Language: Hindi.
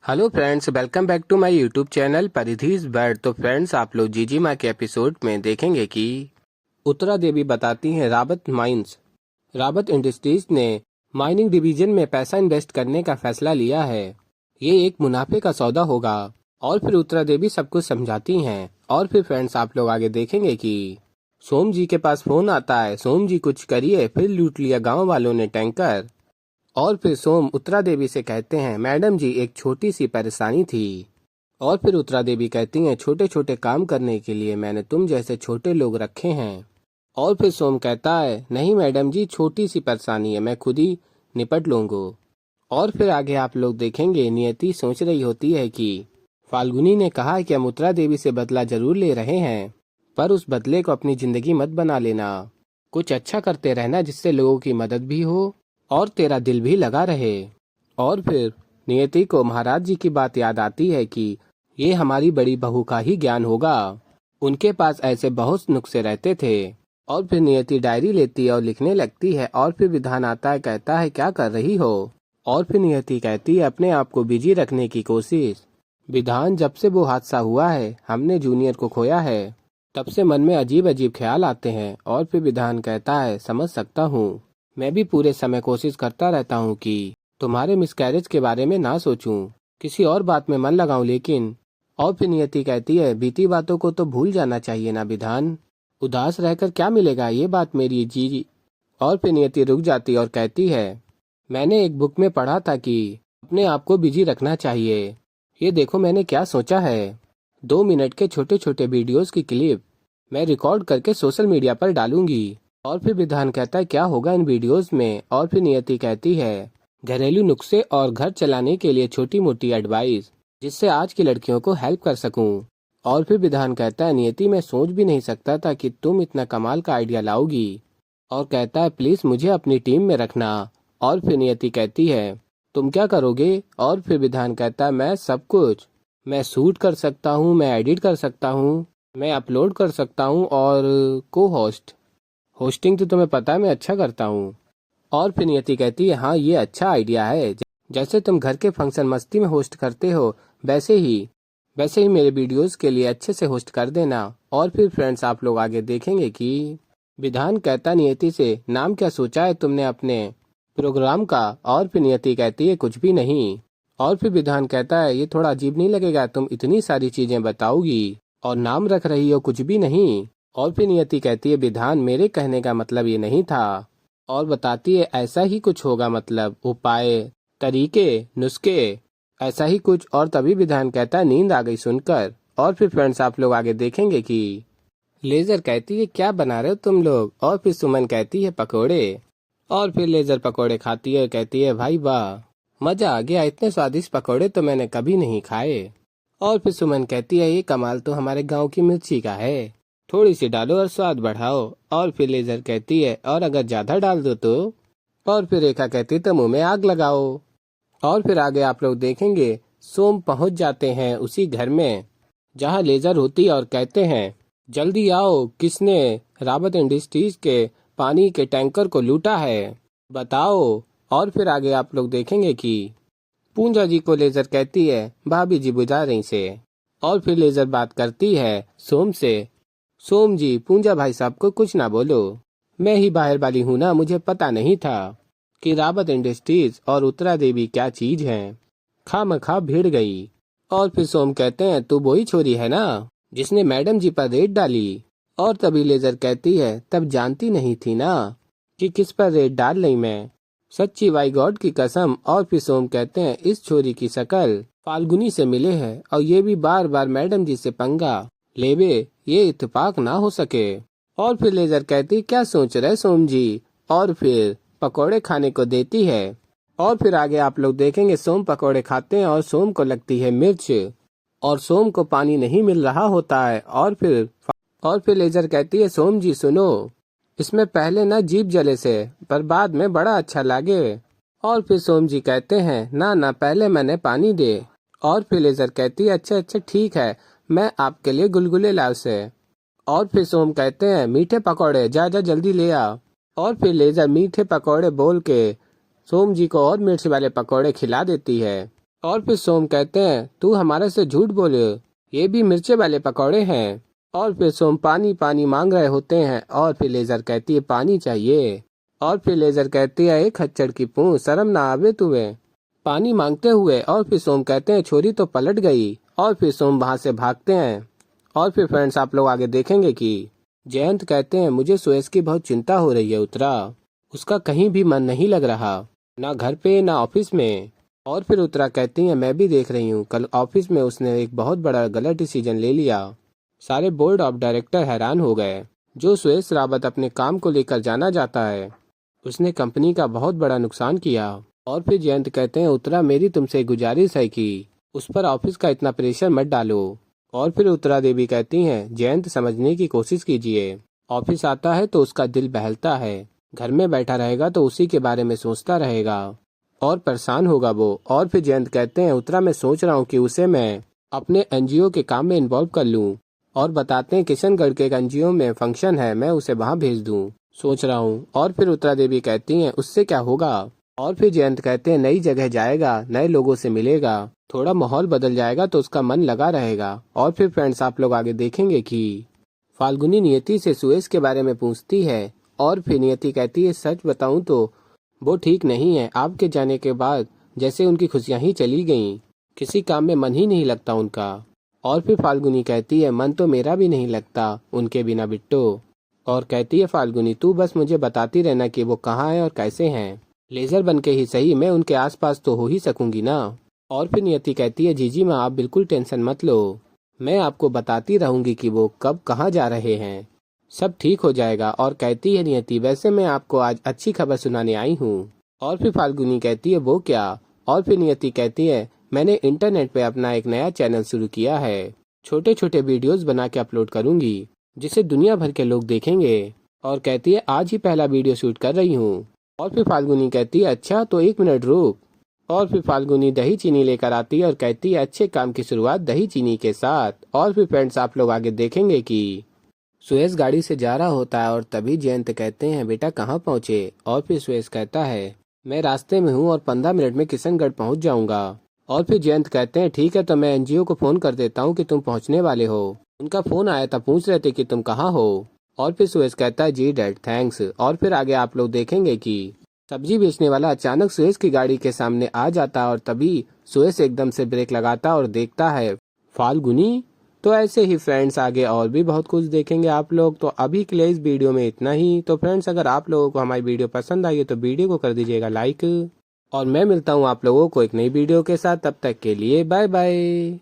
Hello friends, welcome back to my YouTube channel Paridhi's world. तो फ्रेंड्स, आप लोग जीजी माँ के एपिसोड में देखेंगे कि उत्तरा देवी बताती हैं रावत इंडस्ट्रीज ने माइनिंग डिवीजन में पैसा इन्वेस्ट करने का फैसला लिया है। ये एक मुनाफे का सौदा होगा। और फिर उत्तरा देवी सब कुछ समझाती हैं। और फिर फ्रेंड्स, आप लोग आगे देखेंगे कि सोम जी के पास फोन आता है। सोम जी कुछ करिए, फिर लूट लिया गाँव वालों ने टैंकर। और फिर सोम उत्तरा देवी से कहते हैं, मैडम जी एक छोटी सी परेशानी थी। और फिर उत्तरा देवी कहती हैं, छोटे छोटे काम करने के लिए मैंने तुम जैसे छोटे लोग रखे हैं। और फिर सोम कहता है, नहीं मैडम जी, छोटी सी परेशानी है, मैं खुद ही निपट लूंगा। और फिर आगे आप लोग देखेंगे, नियति सोच रही होती है कि फाल्गुनी ने कहा है कि हम उत्तरा देवी से बदला जरूर ले रहे हैं, पर उस बदले को अपनी जिंदगी मत बना लेना। कुछ अच्छा करते रहना जिससे लोगों की मदद भी हो और तेरा दिल भी लगा रहे। और फिर नियति को महाराज जी की बात याद आती है कि ये हमारी बड़ी बहू का ही ज्ञान होगा, उनके पास ऐसे बहुत नुस्खे रहते थे। और फिर नियति डायरी लेती है और लिखने लगती है। और फिर विधान आता है, कहता है क्या कर रही हो। और फिर नियति कहती है, अपने आप को बिजी रखने की कोशिश। विधान, जब से वो हादसा हुआ है, हमने जूनियर को खोया है, तब से मन में अजीब अजीब ख्याल आते हैं। और फिर विधान कहता है, समझ सकता हूँ, मैं भी पूरे समय कोशिश करता रहता हूँ कि तुम्हारे मिसकैरेज के बारे में ना सोचूं, किसी और बात में मन लगाऊं, लेकिन। और फिर नियति कहती है, बीती बातों को तो भूल जाना चाहिए ना विधान, उदास रहकर क्या मिलेगा, ये बात मेरी जी। और फिर नियति रुक जाती और कहती है, मैंने एक बुक में पढ़ा था कि अपने आप को बिजी रखना चाहिए। ये देखो मैंने क्या सोचा है, 2 मिनट के छोटे छोटे वीडियोस की क्लिप मैं रिकॉर्ड करके सोशल मीडिया पर डालूंगी। और फिर विधान कहता है, क्या होगा इन वीडियोस में। और फिर नियति कहती है, घरेलू नुस्खे और घर चलाने के लिए छोटी मोटी एडवाइस, जिससे आज की लड़कियों को हेल्प कर सकूं। और फिर विधान कहता है, नियति मैं सोच भी नहीं सकता था कि तुम इतना कमाल का आइडिया लाओगी। और कहता है, प्लीज मुझे अपनी टीम में रखना। और फिर नियति कहती है, तुम क्या करोगे। और फिर विधान कहता है, मैं सब कुछ, मैं शूट कर सकता हूँ, मैं एडिट कर सकता हूँ, मैं अपलोड कर सकता हूँ, और को होस्टिंग तो तुम्हें पता है मैं अच्छा करता हूँ। और फिर नियति कहती है, हाँ ये अच्छा आइडिया है, जैसे तुम घर के फंक्शन मस्ती में होस्ट करते हो, वैसे ही मेरे वीडियोस के लिए अच्छे से होस्ट कर देना। और फिर फ्रेंड्स, आप लोग आगे देखेंगे कि विधान कहता नियति से, नाम क्या सोचा है तुमने अपने प्रोग्राम का। और फिर नियति कहती है, कुछ भी नहीं। और फिर विधान कहता है, ये थोड़ा अजीब नहीं लगेगा, तुम इतनी सारी चीजें बताओगी और नाम रख रही हो कुछ भी नहीं। और फिर नियति कहती है, विधान मेरे कहने का मतलब ये नहीं था। और बताती है, ऐसा ही कुछ होगा, मतलब उपाय, तरीके, नुस्खे, ऐसा ही कुछ। और तभी विधान कहता है, नींद आ गई सुनकर। और फिर फ्रेंड्स, आप लोग आगे देखेंगे कि लेजर कहती है, क्या बना रहे हो तुम लोग। और फिर सुमन कहती है, पकोड़े। और फिर लेजर पकोड़े खाती है और कहती है, भाई वाह, मजा आ गया, इतने स्वादिष्ट पकोड़े तो मैंने कभी नहीं खाए। और फिर सुमन कहती है, ये कमाल तो हमारे गांव की मिर्ची का है, थोड़ी सी डालो और स्वाद बढ़ाओ। और फिर लेजर कहती है, और अगर ज्यादा डाल दो तो। और फिर रेखा कहती है, तो मुंह में आग लगाओ। और फिर आगे आप लोग देखेंगे, सोम पहुंच जाते हैं उसी घर में जहां लेजर होती है और कहते हैं, जल्दी आओ, किसने रावत इंडस्ट्रीज के पानी के टैंकर को लूटा है, बताओ। और फिर आगे आप लोग देखेंगे कि पूंजा जी को लेजर कहती है, भाभी जी बुझा रही से। और फिर लेजर बात करती है सोम से, सोम जी, पूंजा भाई साहब को कुछ ना बोलो, मैं ही बाहर वाली हूँ ना, मुझे पता नहीं था कि रावत इंडस्ट्रीज और उत्तरा देवी क्या चीज है, खामखा भिड़ गई। और फिर सोम कहते हैं, तू वही छोरी है ना जिसने मैडम जी पर रेड डाली। और तभी लेजर कहती है, तब जानती नहीं थी ना कि किस पर रेड डाल रही मैं, सच्ची वाई गॉड की कसम। और फिर सोम कहते हैं, इस छोरी की शकल फाल्गुनी से मिले है और ये भी बार बार मैडम जी से पंगा लेवे, ये इत्तेफाक ना हो सके। और फिर लेजर कहती, क्या सोच रहे सोम जी। और फिर पकोड़े खाने को देती है। और फिर आगे आप लोग देखेंगे, सोम पकोड़े खाते हैं और सोम को लगती है मिर्च, और सोम को पानी नहीं मिल रहा होता है। और फिर लेजर कहती है, सोम जी सुनो, इसमें पहले ना जीभ जले से, पर बाद में बड़ा अच्छा लगे। और फिर सोम जी कहते हैं, ना ना, पहले मैंने पानी दे। और फिर लेजर कहती है, अच्छा अच्छा ठीक है, मैं आपके लिए गुलगुले लाओ से। और फिर सोम कहते हैं, मीठे पकौड़े, जा जा जल्दी ले आ। और फिर लेजर मीठे पकौड़े बोल के सोम जी को और मिर्च वाले पकौड़े खिला देती है। और फिर सोम कहते हैं तू हमारे से झूठ बोले, ये भी मिर्चे वाले पकौड़े हैं। और फिर सोम पानी पानी मांग रहे होते हैं और फिर लेजर कहती है पानी चाहिए। और फिर लेजर कहती है एक खच्चर की पूंछ, शर्म ना आवे तुम्हें पानी मांगते हुए। और फिर सोम कहते हैं छोरी तो पलट गई। और फिर सोम वहां से भागते हैं। और फिर फ्रेंड्स आप लोग आगे देखेंगे कि जयंत कहते हैं मुझे सुरेश की बहुत चिंता हो रही है उत्तरा, उसका कहीं भी मन नहीं लग रहा, ना घर पे ना ऑफिस में। और फिर उत्तरा कहती है मैं भी देख रही हूँ, कल ऑफिस में उसने एक बहुत बड़ा गलत डिसीजन ले लिया। सारे बोर्ड ऑफ डायरेक्टर हैरान हो गए। जो सुरेश रावत अपने काम को लेकर जाना जाता है, उसने कंपनी का बहुत बड़ा नुकसान किया। और फिर जयंत कहते हैं उत्तरा मेरी तुमसे गुजारिश है कि उस पर ऑफिस का इतना प्रेशर मत डालो। और फिर उत्तरा देवी कहती हैं जयंत समझने की कोशिश कीजिए, ऑफिस आता है तो उसका दिल बहलता है, घर में बैठा रहेगा तो उसी के बारे में सोचता रहेगा और परेशान होगा वो। और फिर जयंत कहते हैं उत्तरा मैं सोच रहा हूँ कि उसे मैं अपने एनजीओ के काम में इन्वॉल्व कर लूँ। और बताते हैं किशनगढ़ के एक एनजीओ में फंक्शन है, मैं उसे वहाँ भेज दूँ, सोच रहा हूँ। और फिर उत्तरा देवी कहती हैं उससे क्या होगा। और फिर जयंत कहते हैं नई जगह जाएगा, नए लोगों से मिलेगा, थोड़ा माहौल बदल जाएगा तो उसका मन लगा रहेगा। और फिर फ्रेंड्स आप लोग आगे देखेंगे कि फाल्गुनी नियति से सुरेश के बारे में पूछती है। और फिर नियति कहती है सच बताऊं तो वो ठीक नहीं है, आपके जाने के बाद जैसे उनकी खुशियां ही चली गईं, किसी काम में मन ही नहीं लगता उनका। और फिर फाल्गुनी कहती है मन तो मेरा भी नहीं लगता उनके बिना बिट्टो। और कहती है फाल्गुनी तू बस मुझे बताती रहना कि वो कहाँ है और कैसे हैं, लेजर बन के ही सही, मैं उनके आसपास तो हो ही सकूंगी ना। और फिर नियति कहती है जीजी माँ आप बिल्कुल टेंशन मत लो, मैं आपको बताती रहूंगी कि वो कब कहाँ जा रहे हैं, सब ठीक हो जाएगा। और कहती है नियति वैसे मैं आपको आज अच्छी खबर सुनाने आई हूँ। और फिर फाल्गुनी कहती है वो क्या। और फिर नियति कहती है मैंने इंटरनेट पे अपना एक नया चैनल शुरू किया है, छोटे छोटे वीडियोस बना के अपलोड करूंगी जिसे दुनिया भर के लोग देखेंगे। और कहती है आज ही पहला वीडियो शूट कर रही हूँ। और फिर फाल्गुनी कहती है अच्छा तो एक मिनट रुक। और फिर फाल्गुनी दही चीनी लेकर आती है और कहती है अच्छे काम की शुरुआत दही चीनी के साथ। और फिर फ्रेंड्स आप लोग आगे देखेंगे कि सुरेश गाड़ी से जा रहा होता है और तभी जयंत कहते हैं बेटा कहाँ पहुँचे। और फिर सुरेश कहता है मैं रास्ते में हूँ और 15 मिनट में किशनगढ़ पहुँच जाऊंगा। और फिर जयंत कहते हैं ठीक है तो मैं एनजीओ को फोन कर देता हूँ कि तुम पहुँचने वाले हो, उनका फोन आया था पूछ रहे थे कि तुम कहाँ हो। और फिर सुरेश कहता है जी डैड थैंक्स। और फिर आगे आप लोग देखेंगे कि सब्जी बेचने वाला अचानक सुरेश की गाड़ी के सामने आ जाता और तभी सुरेश एकदम से ब्रेक लगाता और देखता है फाल्गुनी। तो ऐसे ही फ्रेंड्स आगे और भी बहुत कुछ देखेंगे आप लोग। तो अभी के लिए इस वीडियो में इतना ही। तो फ्रेंड्स अगर आप लोगों को हमारी वीडियो पसंद आई है तो वीडियो को कर दीजिएगा लाइक। और मैं मिलता हूँ आप लोगों को एक नई वीडियो के साथ, तब तक के लिए बाय बाय।